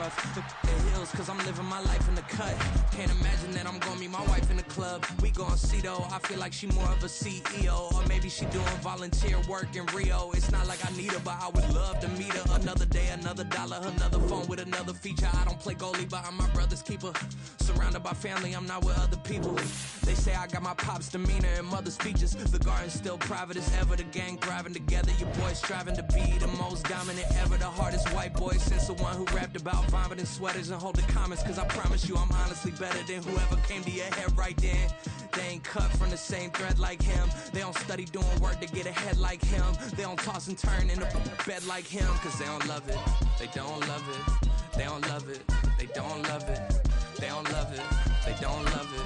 rough. The hills, cause I'm living my life in the cut. Can't imagine that I'm gonna meet my wife in the club. We gon' see though, I feel like she more of a CEO. Or maybe she doing volunteer work in Rio. It's not like I need her, but I would love to meet her. Another day, another dollar, another phone with another feature. I don't play goalie, but I'm my brother's keeper. Surrounded by family, I'm not with other people. They say I got my pop's demeanor and mother's features. The garden's still private as ever. The gang thriving together. Your boys striving to be the most dominant ever. The hardest white boy since the one who rapped about vomiting sweaters and holding comments. Cause I promise you I'm honestly better than whoever came to your head right then. They ain't cut from the same thread like him. They don't study doing work to get ahead like him. They don't toss and turn in the bed like him. Cause they don't love it. They don't love it. They don't love it. They don't love it. They don't love it. They don't love it.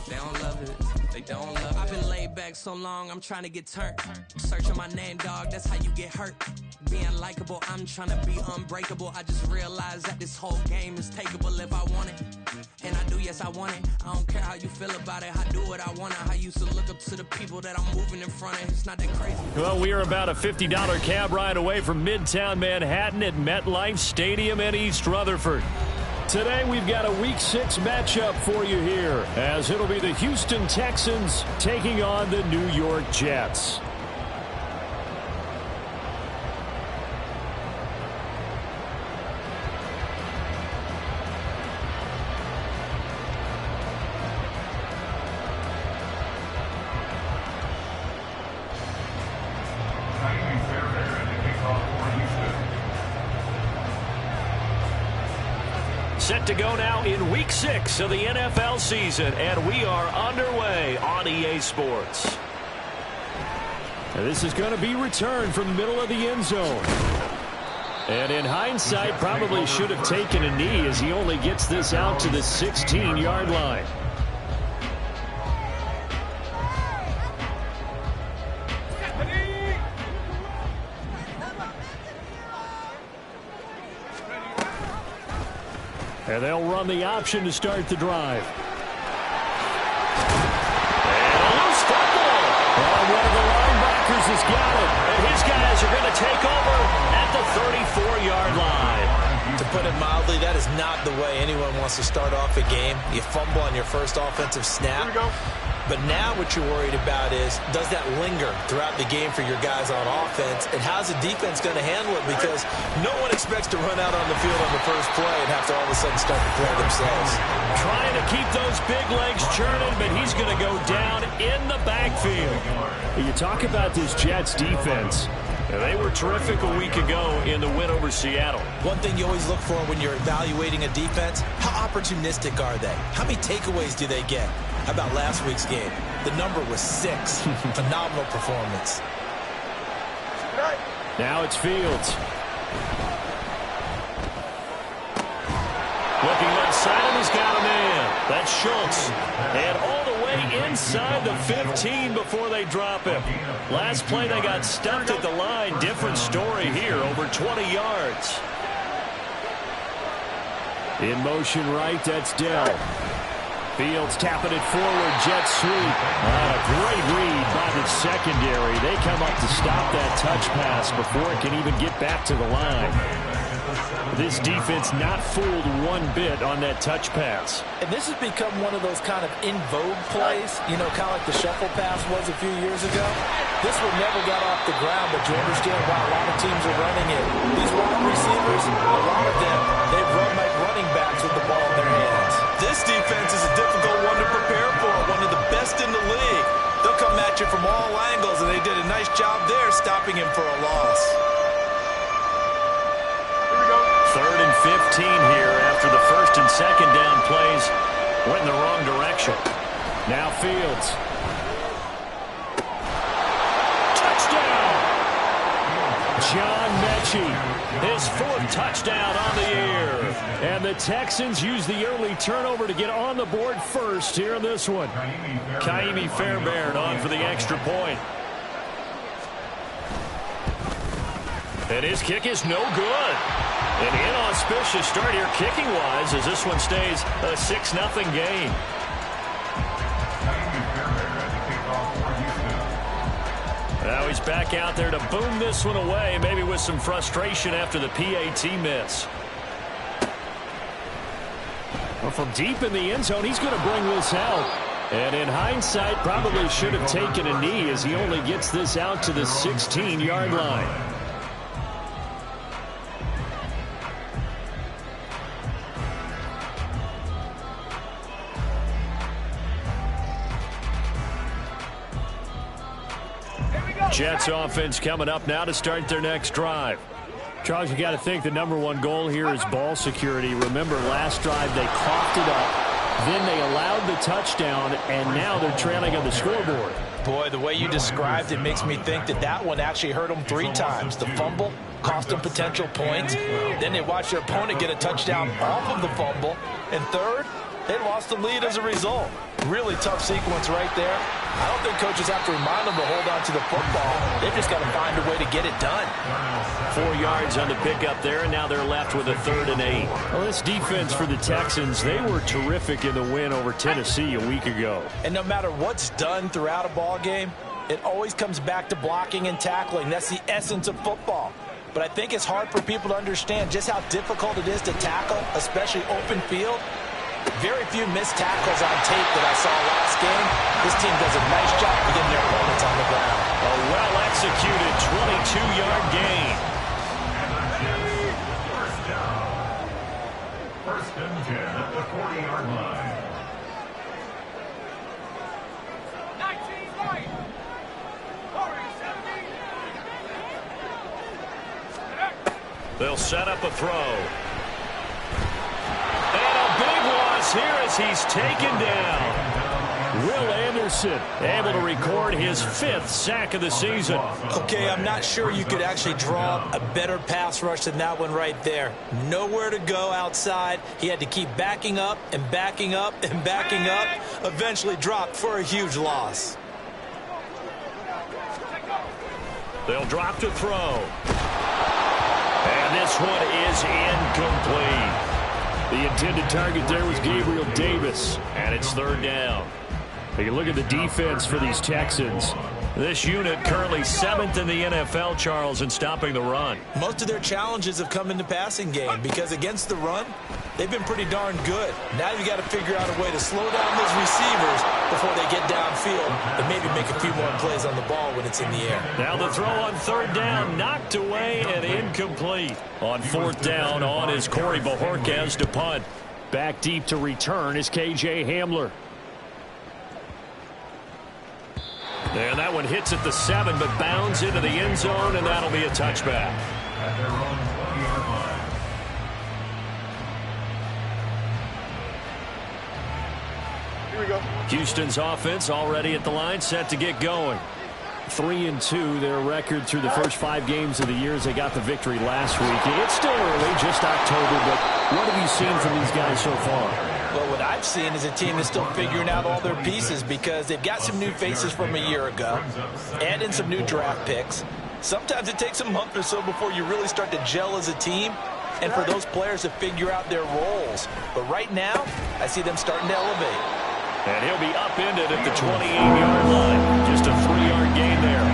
They don't love it. They don't love it. I've been laid back so long, I'm trying to get turned. Searching my name, dog, that's how you get hurt. Being likable, I'm trying to be unbreakable. I just realized that this whole game is takeable if I want it. And I do, yes, I want it. I don't care how you feel about it. I do what I want it. I used to look up to the people that I'm moving in front of. It's not that crazy. Well, we are about a $50 cab ride away from Midtown Manhattan at MetLife Stadium in East Rutherford. Today, we've got a Week 6 matchup for you here, as it'll be the Houston Texans taking on the New York Jets. Set to go now in Week 6 of the NFL season, and we are underway on EA Sports. And this is going to be returned from the middle of the end zone. And in hindsight, probably should have taken a knee as he only gets this out to the 16-yard line. And they'll run the option to start the drive. And a loose football. And one of the linebackers has got it. And his guys are going to take over at the 34-yard line. To put it mildly, that is not the way anyone wants to start off a game. You fumble on your first offensive snap. Here we go. But now what you're worried about is, does that linger throughout the game for your guys on offense? And how's the defense going to handle it? Because no one expects to run out on the field on the first play and have to all of a sudden start to play themselves. Trying to keep those big legs churning, but he's going to go down in the backfield. You talk about this Jets defense. They were terrific a week ago in the win over Seattle. One thing you always look for when you're evaluating a defense, how opportunistic are they? How many takeaways do they get? How about last week's game? The number was 6. Phenomenal performance. Now it's Fields. Looking left side, and he's got a man. That's Schultz. And all the way inside the 15 before they drop him. Last play, they got stuffed at the line. Different story here, over 20 yards. In motion right, that's Dell. Fields tapping it forward, jet sweep. A great read by the secondary. They come up to stop that touch pass before it can even get back to the line. This defense not fooled one bit on that touch pass. And this has become one of those kind of in vogue plays, you know, kind of like the shuffle pass was a few years ago. This one never got off the ground, but you understand why a lot of teams are running it. These wide receivers, a lot of them, they run like running backs with the ball in their hands. This defense is a difficult one to prepare for, one of the best in the league. They'll come at you from all angles, and they did a nice job there stopping him for a loss. 3rd and 15 here after the first and second down plays went in the wrong direction. Now Fields. Touchdown! John Mechie, his 4th touchdown on the year. And the Texans use the early turnover to get on the board first here in this one. Kaimi Fairbairn on for the extra point. And his kick is no good. An inauspicious start here kicking-wise as this one stays a 6-0 game. Now he's back out there to boom this one away, maybe with some frustration after the PAT miss. Well, from deep in the end zone, he's going to bring this out. And in hindsight, probably should have taken a knee as he only gets this out to the 16-yard line. Jets offense coming up now to start their next drive. Charles, you got to think the #1 goal here is ball security. Remember, last drive they coughed it up, then they allowed the touchdown, and now they're trailing on the scoreboard. Boy, the way you described it makes me think that that one actually hurt them 3 times. The fumble cost them potential points. Then they watched their opponent get a touchdown off of the fumble. And third, they lost the lead as a result. Really tough sequence right there. I don't think coaches have to remind them to hold on to the football. They've just got to find a way to get it done. 4 yards on the pickup there, and now they're left with a 3rd and 8. Well, this defense for the Texans, they were terrific in the win over Tennessee a week ago. And no matter what's done throughout a ball game, it always comes back to blocking and tackling. That's the essence of football. But I think it's hard for people to understand just how difficult it is to tackle, especially open field. Very few missed tackles on tape that I saw last game. This team does a nice job of getting their opponents on the ground. A well-executed 22-yard gain. First down. 1st and 10 at the 40-yard line. 19 right. 40, 17. They'll set up a throw. Here as he's taken down. Will Anderson able to record his 5th sack of the season. Okay, I'm not sure you could actually draw a better pass rush than that one right there. Nowhere to go outside. He had to keep backing up and backing up and backing up. Eventually dropped for a huge loss. They'll drop to throw. And this one is incomplete. The intended target there was Gabriel Davis, and it's 3rd down. You look at the defense for these Texans. This unit currently 7th in the NFL, Charles, in stopping the run. Most of their challenges have come in the passing game because against the run, they've been pretty darn good. Now you've got to figure out a way to slow down those receivers before they get downfield and maybe make a few more plays on the ball when it's in the air. Now the throw on 3rd down, knocked away and incomplete. On 4th down, on is Corey Bojorquez to punt. Back deep to return is KJ Hamler. And that one hits at the 7, but bounds into the end zone, and that'll be a touchback. At their own 20-yard line. Here we go. Houston's offense already at the line, set to get going. 3-2, their record through the first 5 games of the year as they got the victory last week. It's still early, just October, but what have you seen from these guys so far? Well, what I've seen is a team that's still figuring out all their pieces because they've got some new faces from a year ago and in some new draft picks. Sometimes it takes a month or so before you really start to gel as a team and for those players to figure out their roles. But right now, I see them starting to elevate. And he'll be upended at the 28-yard line. Just a 3-yard gain there.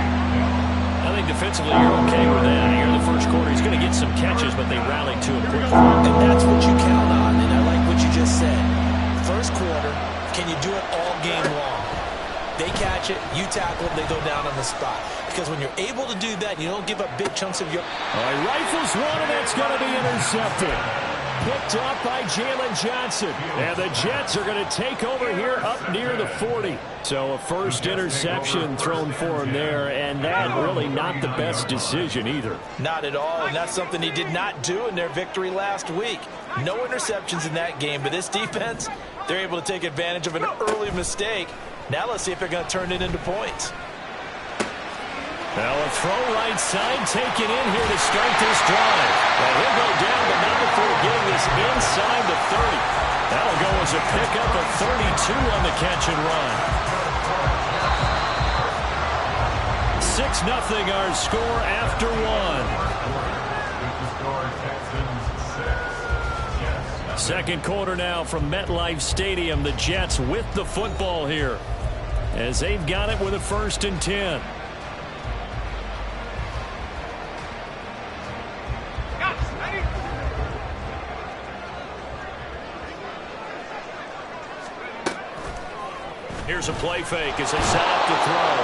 I think defensively you're okay with that. Here in the first quarter, he's going to get some catches, but they rallied to him quickly. And that's what you count on, and I like what you just said. First quarter, can you do it all game long? They catch it, you tackle them, they go down on the spot. Because when you're able to do that, you don't give up big chunks of your... All right, rifles one, and that's going to be intercepted. Picked off by Jalen Johnson. And the Jets are going to take over here up near the 40. So a first interception thrown for him there, and that really not the best decision either. Not at all, and that's something he did not do in their victory last week. No interceptions in that game, but this defense, they're able to take advantage of an early mistake. Now let's see if they're going to turn it into points. Now a throw right side taken in here to start this drive. And he'll go down, but not before getting this inside the 30. That'll go as a pickup of 32 on the catch and run. 6-0 our score after one. Second quarter now from MetLife Stadium. The Jets with the football here as they've got it with a 1st and 10. Here's a play fake as they set up to throw.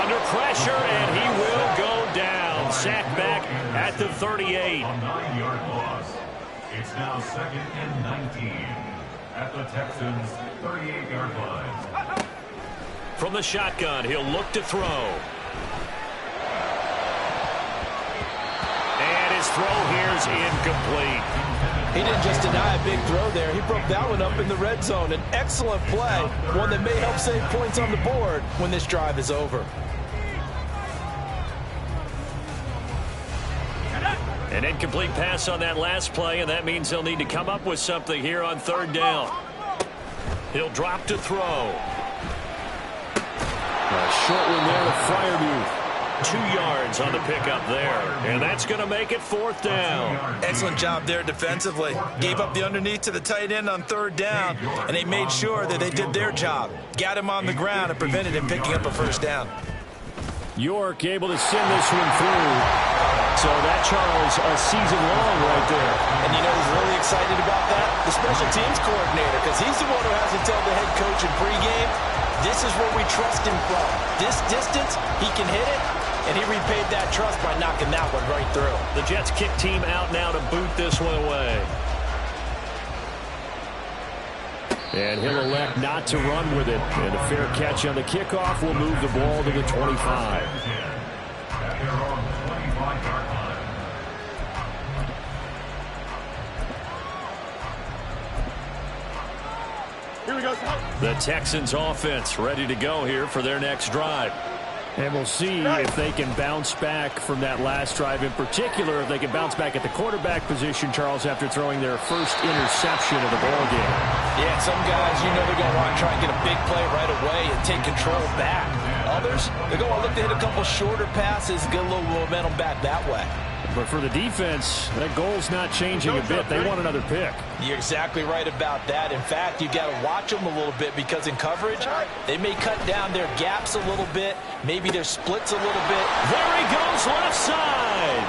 Under pressure, and he will go down. Sacked back at the 38. A 9-yard loss. It's now 2nd and 19 at the Texans' 38-yard line. From the shotgun, he'll look to throw. And his throw here is incomplete. He didn't just deny a big throw there. He broke that one up in the red zone. An excellent play, one that may help save points on the board when this drive is over. An incomplete pass on that last play, and that means they'll need to come up with something here on 3rd down. He'll drop to throw. A short one there to Freiermuth. 2 yards on the pickup there, and that's going to make it 4th down. Excellent job there defensively. Gave up the underneath to the tight end on 3rd down, and they made sure that they did their job. Got him on the ground and prevented him picking up a 1st down. York able to send this one through. So that, Charles, a season long right there. And you know who's really excited about that? The special teams coordinator, because he's the one who has to tell the head coach in pregame, this is where we trust him from. This distance, he can hit it, and he repaid that trust by knocking that one right through. The Jets kick team out now to boot this one away. And he'll elect not to run with it. And a fair catch on the kickoff will move the ball to the 25. Here we go. The Texans offense ready to go here for their next drive. And we'll see if they can bounce back from that last drive. In particular, if they can bounce back at the quarterback position, Charles, after throwing their first interception of the ballgame. Yeah, some guys, you know, they're going to want to try and get a big play right away and take control back. Others, they're going to look to hit a couple shorter passes, get a little momentum back that way. But for the defense, that goal's not changing a bit. They want another pick. You're exactly right about that. In fact, you've got to watch them a little bit because in coverage, they may cut down their gaps a little bit, maybe their splits a little bit. There he goes left side.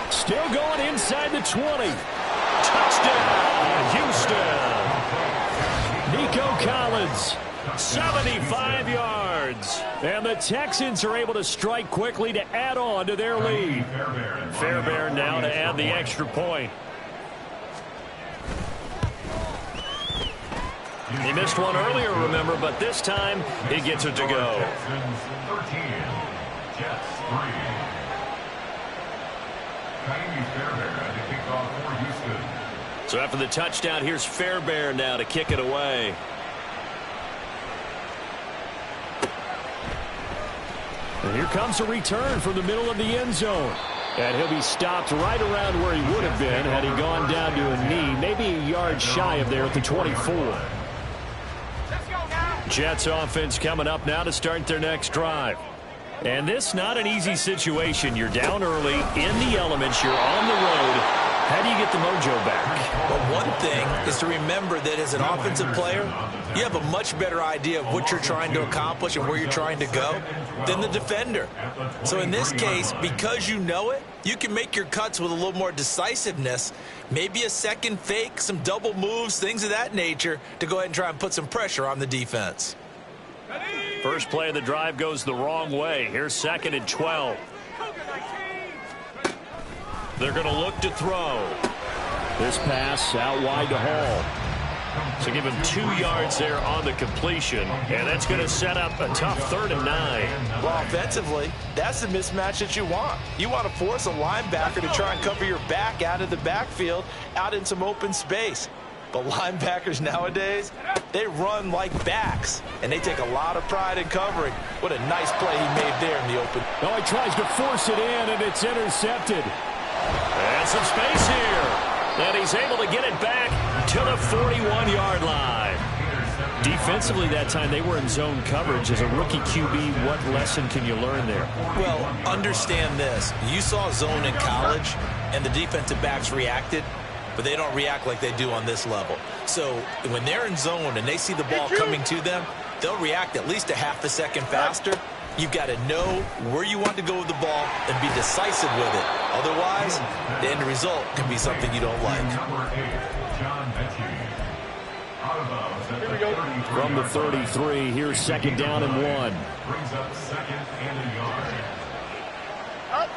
Still going inside the 20. Touchdown, Houston. Nico Collins. 75 yards. And the Texans are able to strike quickly to add on to their lead. Fairbairn now to add the extra point. He missed one earlier, remember, but this time he gets it to go. So after the touchdown, here's Fairbairn now to kick it away. And here comes a return from the middle of the end zone. And he'll be stopped right around where he would have been had he gone down to a knee, maybe a yard shy of there at the 24. Jets offense coming up now to start their next drive. And this not an easy situation. You're down early, in the elements, you're on the road. How do you get the mojo back? Well, one thing is to remember that as an offensive player, you have a much better idea of what you're trying to accomplish and where you're trying to go than the defender. So in this case, because you know it, you can make your cuts with a little more decisiveness, maybe a second fake, some double moves, things of that nature, to go ahead and try and put some pressure on the defense. First play of the drive goes the wrong way. Here's 2nd and 12. They're going to look to throw. This pass out wide to Hall. So give him 2 yards there on the completion, and that's going to set up a tough 3rd and 9. Well, offensively, that's the mismatch that you want. You want to force a linebacker to try and cover your back out of the backfield, out in some open space. But linebackers nowadays, they run like backs, and they take a lot of pride in covering. What a nice play he made there in the open. Oh, he tries to force it in, and it's intercepted. And some space here. And he's able to get it back to the 41-yard line. Defensively that time, they were in zone coverage. As a rookie QB, what lesson can you learn there? Well, understand this. You saw zone in college, and the defensive backs reacted, but they don't react like they do on this level. So when they're in zone and they see the ball coming to them, they'll react at least a half a second faster. You've got to know where you want to go with the ball and be decisive with it. Otherwise, the end result can be something you don't like. Number 8, John Mechie. Out of bounds at the 32. from the 33. Here's second down and 1. Brings up second and a yard. Up.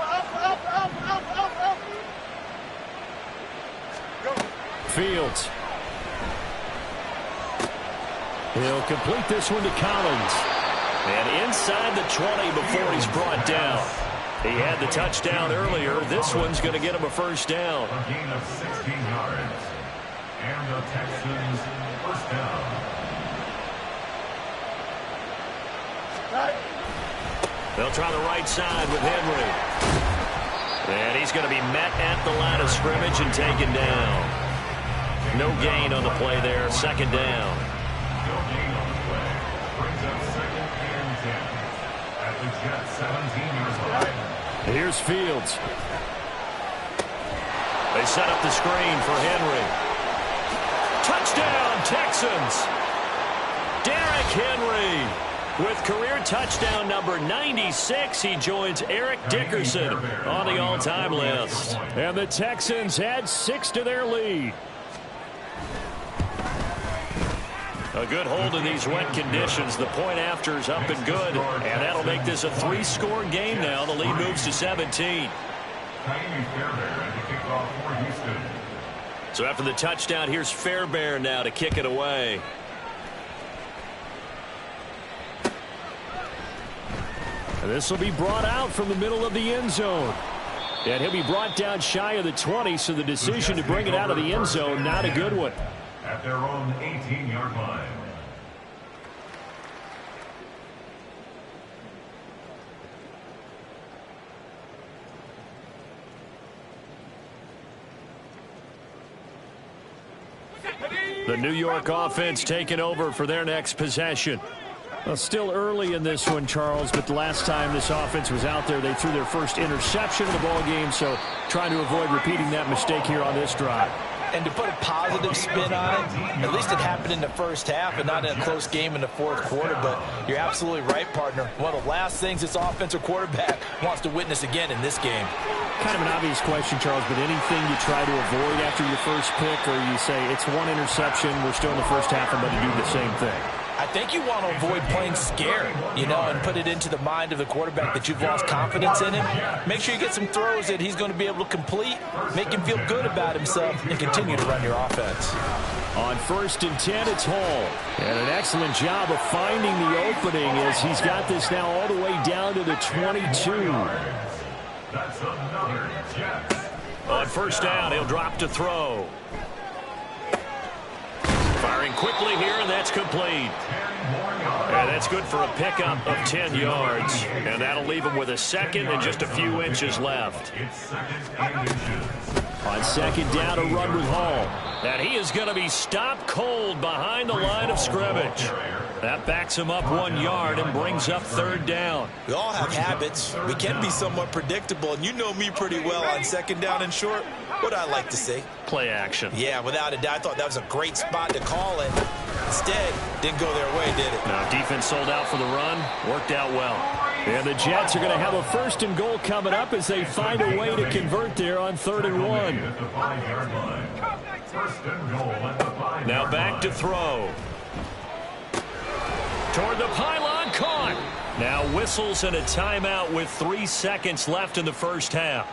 Go. Fields. He'll complete this one to Collins. And inside the 20 before he's brought down. He had the touchdown earlier. This one's going to get him a first down. A gain of 16 yards. And the Texans first down. They'll try the right side with Henry. And he's going to be met at the line of scrimmage and taken down. No gain on the play there. Second down. No gain on the play. Brings up second and 10. At the Jets 17 years old. Here's Fields. They set up the screen for Henry. Touchdown, Texans. Derrick Henry with career touchdown number 96. He joins Eric Dickerson on the all-time list. And the Texans add 6 to their lead. A good hold in these wet conditions. The point after is up and good. And that'll make this a 3-score game now. The lead moves to 17. So after the touchdown, here's Fairbairn now to kick it away. And this will be brought out from the middle of the end zone. And he'll be brought down shy of the 20, so the decision to bring it out of the end zone, not a good one. At their own 18-yard line. The New York offense taking over for their next possession. Well, still early in this one, Charles, but the last time this offense was out there, they threw their first interception of the ball game, so trying to avoid repeating that mistake here on this drive. And to put a positive spin on it, at least it happened in the first half and not in a close game in the fourth quarter. But you're absolutely right, partner. One of the last things this offensive quarterback wants to witness again in this game. Kind of an obvious question, Charles, but anything you try to avoid after your first pick, or you say it's one interception, we're still in the first half, I'm going to do the same thing? I think you want to avoid playing scared, and put it into the mind of the quarterback that you've lost confidence in him. Make sure you get some throws that he's going to be able to complete, make him feel good about himself, and continue to run your offense. On 1st and 10, it's Hall. And an excellent job of finding the opening as he's got this now all the way down to the 22. That's another Jets. On first down, he'll drop to throw. Firing quickly here, and that's complete. And that's good for a pickup of 10 yards. And that'll leave him with a second and just a few inches left. On second down, a run with Hall. And he is going to be stopped cold behind the line of scrimmage. That backs him up 1 yard and brings up third down. We all have habits. We can be somewhat predictable, and you know me pretty well on second down and short. What I like to say? Play action. Yeah, without a doubt. I thought that was a great spot to call it. Instead, didn't go their way, did it? Now, defense sold out for the run. Worked out well. And the Jets are going to have a 1st and goal coming up as they find a way to convert there on 3rd and 1. Now back to throw. Toward the pylon, caught. Now whistles and a timeout with 3 seconds left in the first half.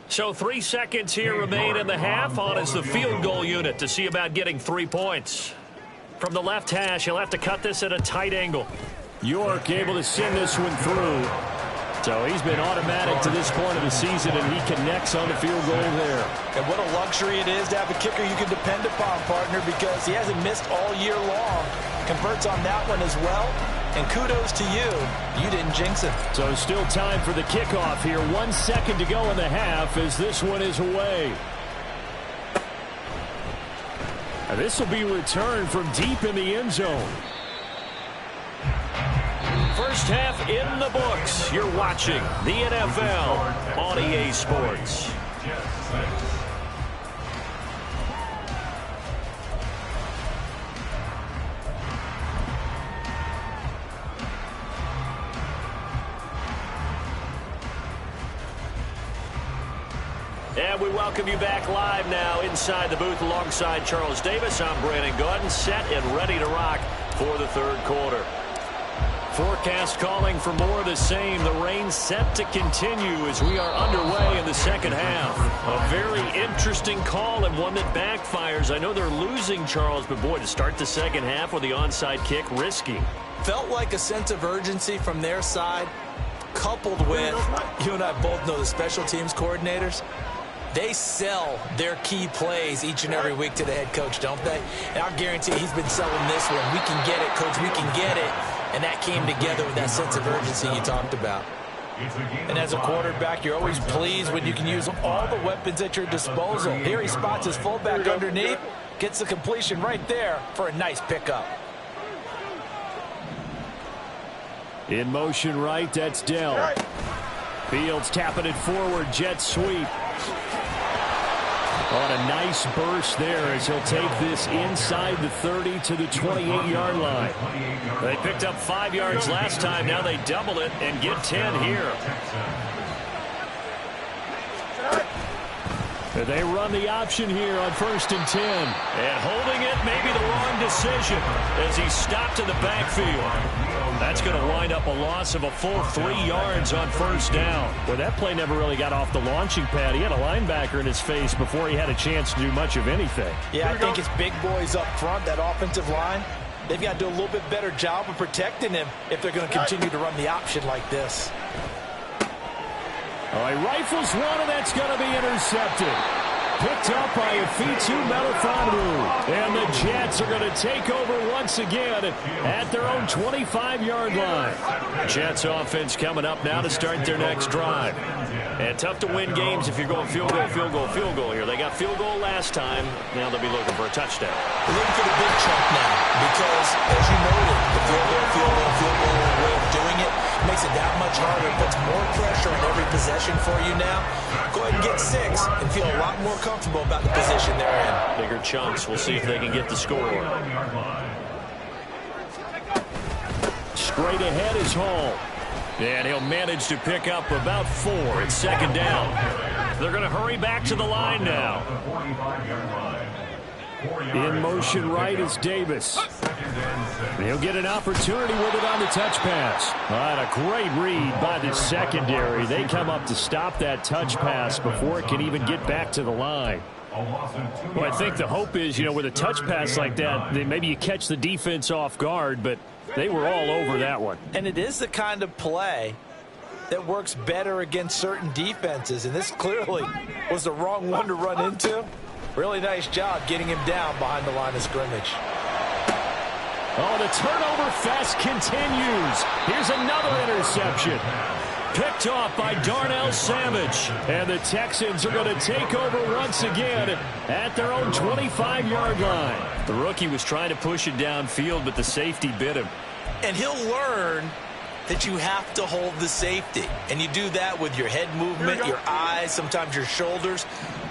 So 3 seconds here remain in the half. On is the field goal unit to see about getting 3 points. From the left hash, he'll have to cut this at a tight angle. York able to send this one through. So he's been automatic to this point of the season, and he connects on the field goal there. And what a luxury it is to have a kicker you can depend upon, partner, because he hasn't missed all year long. Converts on that one as well. And kudos to you. You didn't jinx it. So still time for the kickoff here. 1 second to go in the half as this one is away. And this will be returned from deep in the end zone. First half in the books. You're watching the NFL on EA Sports. And we welcome you back live now inside the booth alongside Charles Davis. I'm Brandon Gaudin, set and ready to rock for the third quarter. Forecast calling for more of the same. The rain set to continue as we are underway in the second half. A very interesting call and one that backfires. I know they're losing, Charles, but boy, to start the second half with the onside kick, risky. Felt like a sense of urgency from their side, coupled with, you and I both know the special teams coordinators. They sell their key plays each and every week to the head coach, don't they? And I guarantee he's been selling this one. We can get it, coach, we can get it. And that came together with that sense of urgency you talked about. And as a quarterback, you're always pleased when you can use all the weapons at your disposal. Here he spots his fullback underneath, gets the completion right there for a nice pickup. In motion right, that's Dell. Fields tapping it forward, jet sweep. On a nice burst there as he'll take this inside the 30 to the 28-yard line. They picked up 5 yards last time. Now they double it and get 10 here. They run the option here on 1st and 10. And holding it may be the wrong decision as he stopped in the backfield. That's going to wind up a loss of a full 3 yards on 1st down. Well, that play never really got off the launching pad. He had a linebacker in his face before he had a chance to do much of anything. Yeah, I think it's big boys up front, that offensive line. They've got to do a little bit better job of protecting him if they're going to continue to run the option like this. All right, rifles one, and that's going to be intercepted. Picked up by Afitu Melifonwu. And the Jets are going to take over once again at their own 25-yard line. Jets offense coming up now to start their next drive. And tough to win games if you're going field goal, field goal, field goal here. They got field goal last time. Now they'll be looking for a touchdown. They're looking for the big chunk now because, as you noted, the field goal way of doing it makes it that much harder. It puts more pressure on every possession for you now. Go ahead and get 6 and feel a lot more comfortable about the position they're in. Bigger chunks. We'll see if they can get the score. Straight ahead is Hall. And he'll manage to pick up about 4. It's 2nd down. They're going to hurry back to the line now. In motion right is Davis. He'll get an opportunity with it on the touch pass. All right, a great read by the secondary. They come up to stop that touch pass before it can even get back to the line. Well, I think the hope is, with a touch pass like that, maybe you catch the defense off guard, but they were all over that one. And it is the kind of play that works better against certain defenses, and this clearly was the wrong one to run into. Really nice job getting him down behind the line of scrimmage. Oh, the turnover fest continues. Here's another interception. Picked off by Darnell Savage. And the Texans are going to take over once again at their own 25-yard line. The rookie was trying to push it downfield, but the safety bit him. And he'll learn that you have to hold the safety. And you do that with your head movement, your eyes, sometimes your shoulders.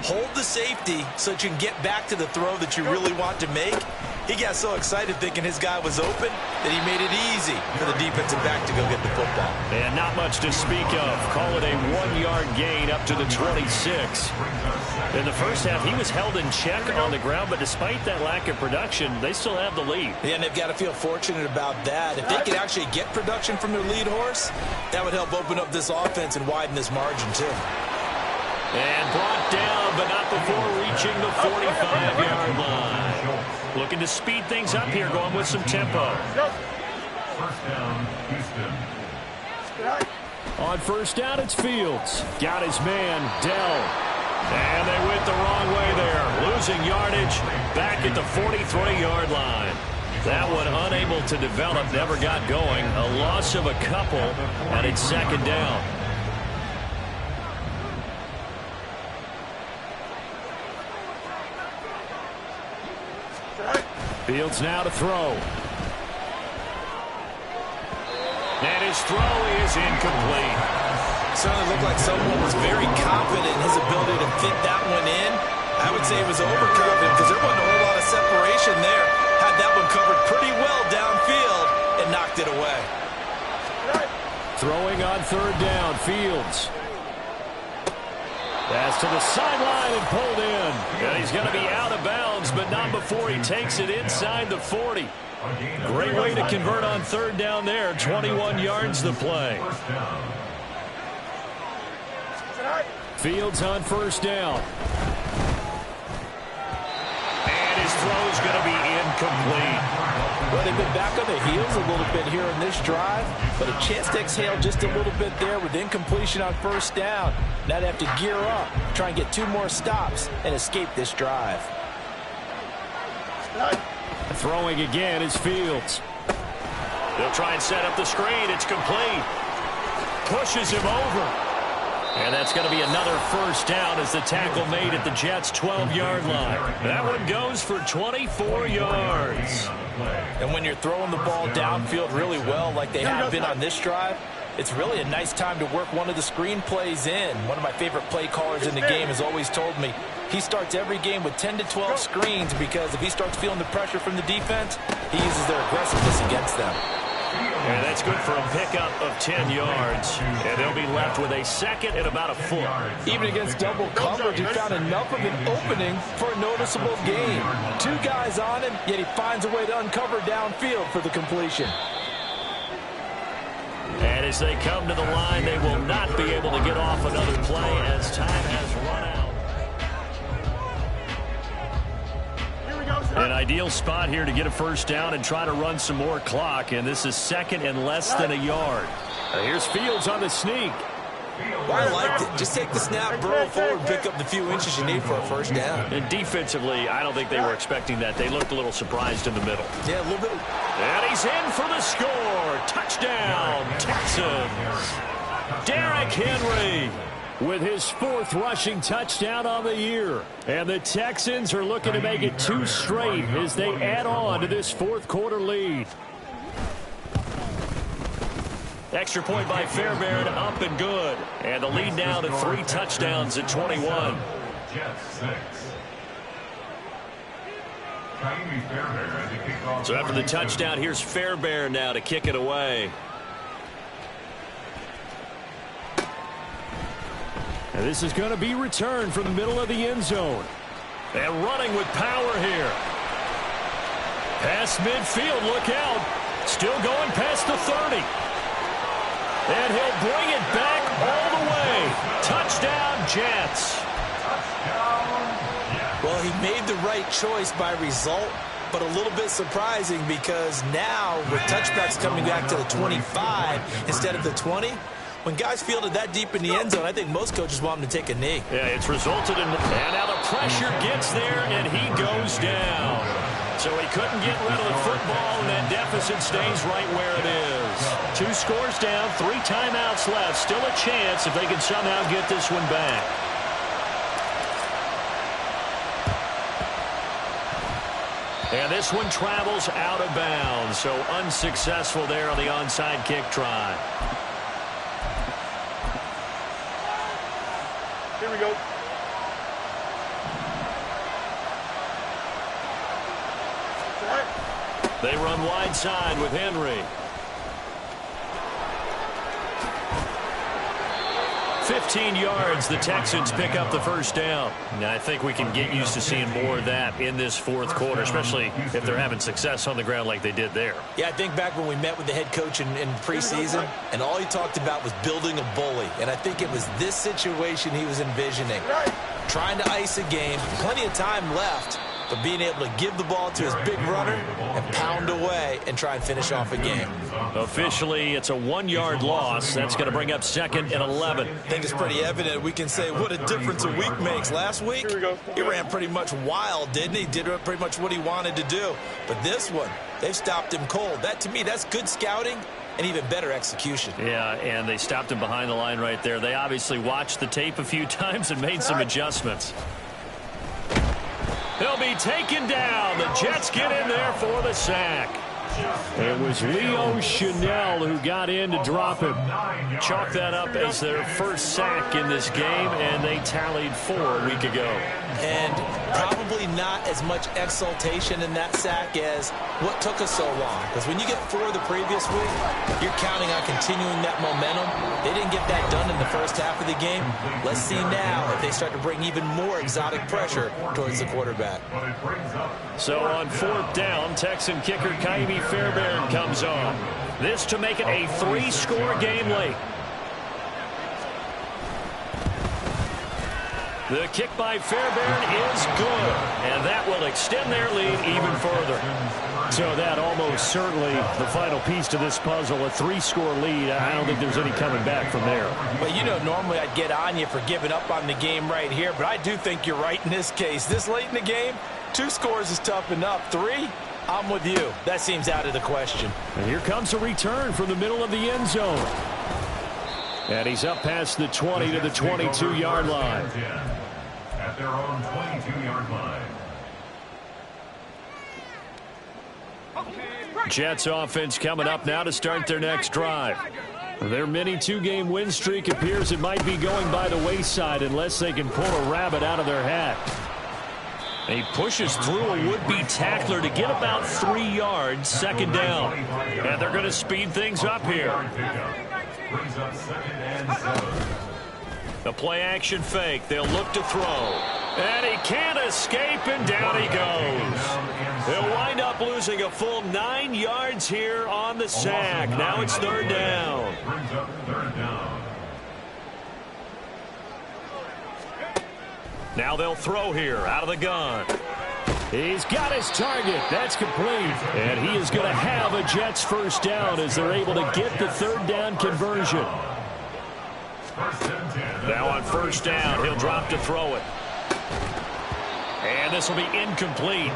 Hold the safety so that you can get back to the throw that you really want to make. He got so excited thinking his guy was open that he made it easy for the defensive back to go get the football. And not much to speak of. Call it a 1-yard gain up to the 26. In the first half, he was held in check on the ground, but despite that lack of production, they still have the lead. Yeah, and they've got to feel fortunate about that. If they could actually get production from their lead horse, that would help open up this offense and widen this margin too. And brought down, but not before reaching the 45-yard line. Looking to speed things up here, going with some tempo. First down, Houston. On 1st down, it's Fields. Got his man, Dell. And they went the wrong way there. Losing yardage back at the 43-yard line. That one unable to develop, never got going. A loss of a couple, and it's 2nd down. Fields now to throw. And his throw is incomplete. Certainly looked like someone was very confident in his ability to fit that one in. I would say he was overconfident because there wasn't a whole lot of separation there. Had that one covered pretty well downfield and knocked it away. Throwing on third down, Fields. Pass to the sideline and pulled in. And he's going to be out of bounds, but not before he takes it inside the 40. Great way to convert on third down there. 21 yards the play. Fields on first down. And his throw is going to be incomplete. Well, they've been back on their heels a little bit here in this drive, but a chance to exhale just a little bit there with incompletion on first down. Now they have to gear up, try and get 2 more stops, and escape this drive. Throwing again is Fields. They'll try and set up the screen. It's complete. Pushes him over. And that's going to be another first down as the tackle made at the Jets' 12-yard line. That one goes for 24 yards. And when you're throwing the ball downfield really well like they have been on this drive, it's really a nice time to work one of the screen plays in. One of my favorite play callers in the game has always told me he starts every game with 10 to 12 screens because if he starts feeling the pressure from the defense, he uses their aggressiveness against them. And that's good for a pickup of 10 yards. And they'll be left with a second and about a foot. Even against double coverage, he found enough of an opening for a noticeable gain. 2 guys on him, yet he finds a way to uncover downfield for the completion. And as they come to the line, they will not be able to get off another play as time has run out. An ideal spot here to get a first down and try to run some more clock, and this is second and less than a yard. Here's Fields on the sneak. Well, I liked it. Just take the snap, burrow forward, and pick up the few inches you need for a first down. And defensively, I don't think they were expecting that. They looked a little surprised in the middle. Yeah, a little bit. And he's in for the score. Touchdown, Texans. Derrick Henry with his 4th rushing touchdown on the year. And the Texans are looking to make it 2 straight as they add on to this 4th quarter lead. Extra point by Fairbairn, up and good. And the lead now to 3 touchdowns at 21. So after the touchdown, here's Fairbairn now to kick it away. And this is going to be returned from the middle of the end zone. And running with power here. Past midfield, look out. Still going past the 30. And he'll bring it back all the way. Touchdown, Jets. Well, he made the right choice by result, but a little bit surprising because now with touchbacks coming back to the 25 instead of the 20, when guys fielded that deep in the end zone, I think most coaches want him to take a knee. Yeah, it's resulted in... And now the pressure gets there, and he goes down. So he couldn't get rid of the football, and that deficit stays right where it is. 2 scores down, 3 timeouts left. Still a chance if they can somehow get this one back. And this one travels out of bounds, so unsuccessful there on the onside kick try. Here we go. They run wide side with Henry. 15 yards, the Texans pick up the first down. Now, I think we can get used to seeing more of that in this 4th quarter, especially if they're having success on the ground like they did there. Yeah, I think back when we met with the head coach in preseason, and all he talked about was building a bully. And I think it was this situation he was envisioning. Trying to ice a game, plenty of time left, but being able to give the ball to his big runner and pound away and try and finish off a game. Officially, it's a 1-yard loss. That's going to bring up 2nd and 11. I think it's pretty evident. We can say what a difference a week makes. Last week, he ran pretty much wild, didn't he? Did pretty much what he wanted to do. But this one, they've stopped him cold. That, to me, that's good scouting and even better execution. Yeah, and they stopped him behind the line right there. They obviously watched the tape a few times and made some adjustments. He'll be taken down. The Jets get in there for the sack. It was Leo Chanel who got in to drop him. Chalk that up as their first sack in this game, and they tallied 4 a week ago. And probably not as much exultation in that sack as what took us so long. Because when you get 4 the previous week, you're counting on continuing that momentum. They didn't get that done in the first half of the game. Let's see now if they start to bring even more exotic pressure towards the quarterback. So on 4th down, Texan kicker Kaimi Fairbairn comes on. This to make it a 3-score game late. The kick by Fairbairn is good, and that will extend their lead even further. So that almost certainly the final piece to this puzzle, a 3-score lead. I don't think there's any coming back from there. Well, you know, normally I'd get on you for giving up on the game right here, but I do think you're right in this case. This late in the game, 2 scores is tough enough. 3, I'm with you. That seems out of the question. And here comes a return from the middle of the end zone. And he's up past the 20 to the 22-yard line. At their own 22-yard line. Jets offense coming up now to start their next drive. Their mini 2-game win streak appears it might be going by the wayside unless they can pull a rabbit out of their hat. He pushes through a would-be tackler to get about 3 yards, 2nd down. And they're going to speed things up here. Brings up 2nd and 7. The play-action fake. They'll look to throw. And he can't escape, and down he goes. They'll wind up losing a full 9 yards here on the sack. Now it's 3rd down. Brings up 3rd down. Now they'll throw here out of the gun. He's got his target. That's complete. And he is going to have a Jets 1st down as they're able to get the 3rd down conversion. Now on 1st down, he'll drop to throw it. And this will be incomplete.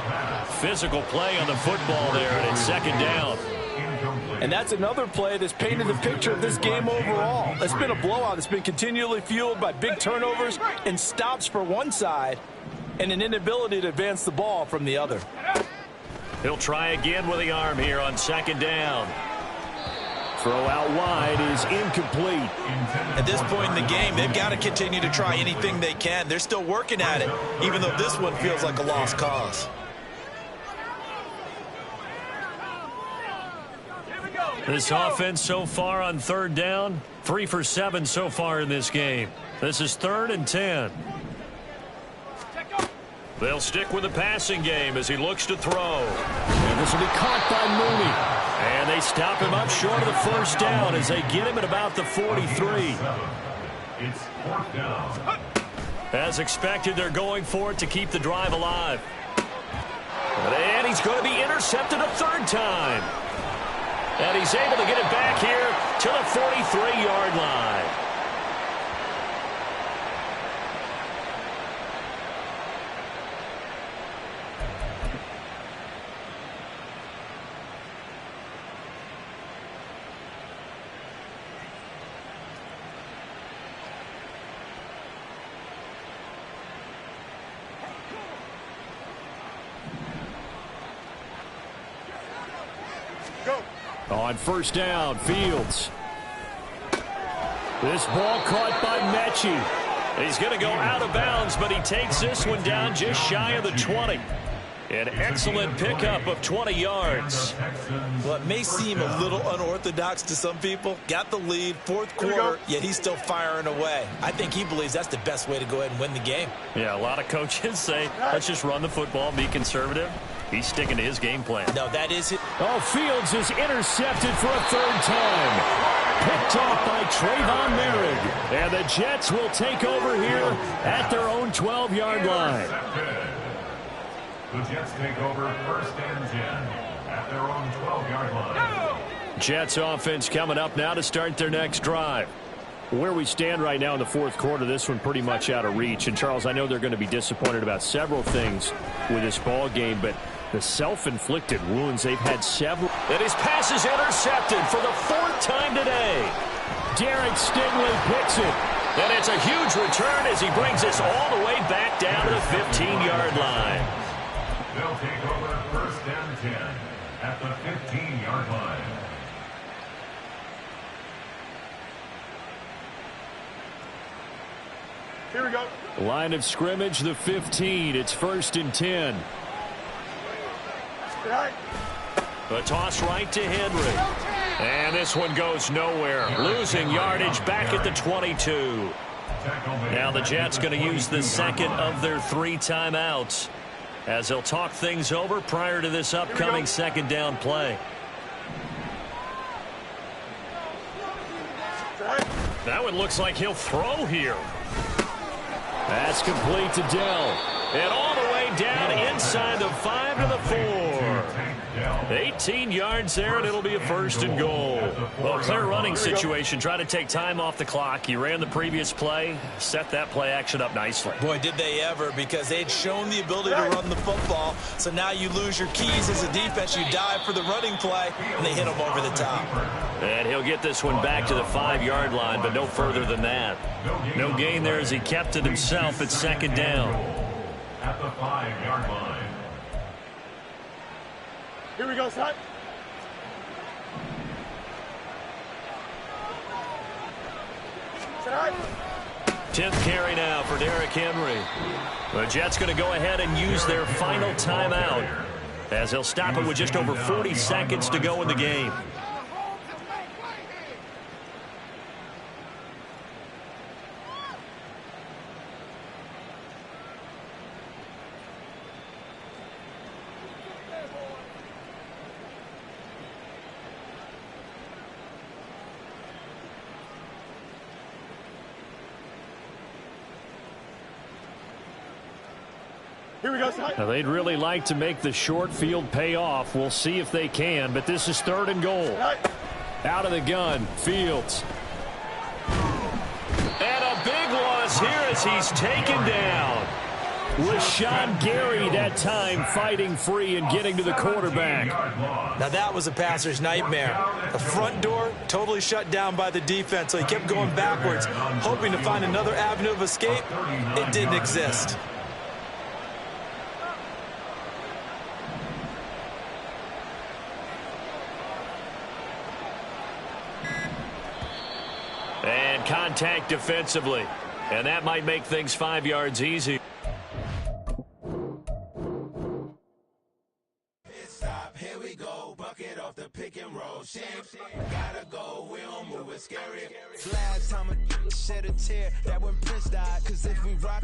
Physical play on the football there, and it's 2nd down. And that's another play that's painted the picture of this game overall. It's been a blowout. It's been continually fueled by big turnovers and stops for one side and an inability to advance the ball from the other. He'll try again with the arm here on 2nd down. Throw out wide is incomplete. At this point in the game, they've got to continue to try anything they can. They're still working at it, even though this one feels like a lost cause. This offense so far on 3rd down, 3 for 7 so far in this game. This is 3rd and 10. They'll stick with the passing game as he looks to throw. And this will be caught by Mooney. And they stop him up short of the 1st down as they get him at about the 43. It's 4th down. As expected, they're going for it to keep the drive alive. And he's going to be intercepted a 3rd time. And he's able to get it back here to the 43-yard line. On 1st down, Fields. This ball caught by Mechie. He's going to go out of bounds, but he takes this one down just shy of the 20. An excellent pickup of 20 yards. Well, it may seem a little unorthodox to some people. Got the lead, 4th quarter, yet he's still firing away. I think he believes that's the best way to go ahead and win the game. Yeah, a lot of coaches say, let's just run the football, be conservative. He's sticking to his game plan. No, that is it. Oh, Fields is intercepted for a 3rd time. Picked off by Trayvon Merrick. And the Jets will take over here at their own 12-yard line. The Jets take over 1st and 10 at their own 12-yard line. Jets offense coming up now to start their next drive. Where we stand right now in the 4th quarter, this one pretty much out of reach. And, Charles, I know they're going to be disappointed about several things with this ball game, but the self-inflicted wounds, they've had several. And his pass is intercepted for the 4th time today. Derek Stingley picks it. And it's a huge return as he brings this all the way back down to the 15-yard line. They'll take over 1st and 10 at the 15-yard line. Here we go. Line of scrimmage, the 15. It's 1st and 10. Right. A toss right to Henry. And this one goes nowhere. Losing yardage back at the 22. Now the Jets going to use the second of their 3 timeouts as they'll talk things over prior to this upcoming second down play. That one looks like he'll throw here. That's complete to Dell. And all the way down inside the 5 to the 4. 18 yards there, and it'll be a 1st and goal. Well, clear running situation. Try to take time off the clock. You ran the previous play, set that play action up nicely. Boy, did they ever, because they'd shown the ability to run the football. So now you lose your keys as a defense. You dive for the running play, and they hit them over the top. And he'll get this one back to the 5-yard line, but no further than that. No gain there as he kept it himself at 2nd down. At the 5-yard line. Here we go, son. Son. 10th carry now for Derrick Henry. The Jets going to go ahead and use their final timeout as they'll stop it with just over 40 seconds to go in the game. Here we go, son. Now, they'd really like to make the short field pay off. We'll see if they can, but this is 3rd and goal. Out of the gun, Fields. And a big loss here as he's taken down. Rashawn Gary that time fighting free and getting to the quarterback. Now that was a passer's nightmare. The front door totally shut down by the defense, so he kept going backwards, hoping to find another avenue of escape. It didn't exist. And contact defensively. And that might make things 5 yards easy. Stop, here we go. Bucket off the pick and roll. Gotta go, we don't move it scary. Last time a shed a tear, that when Prince died. Cause if we rockin'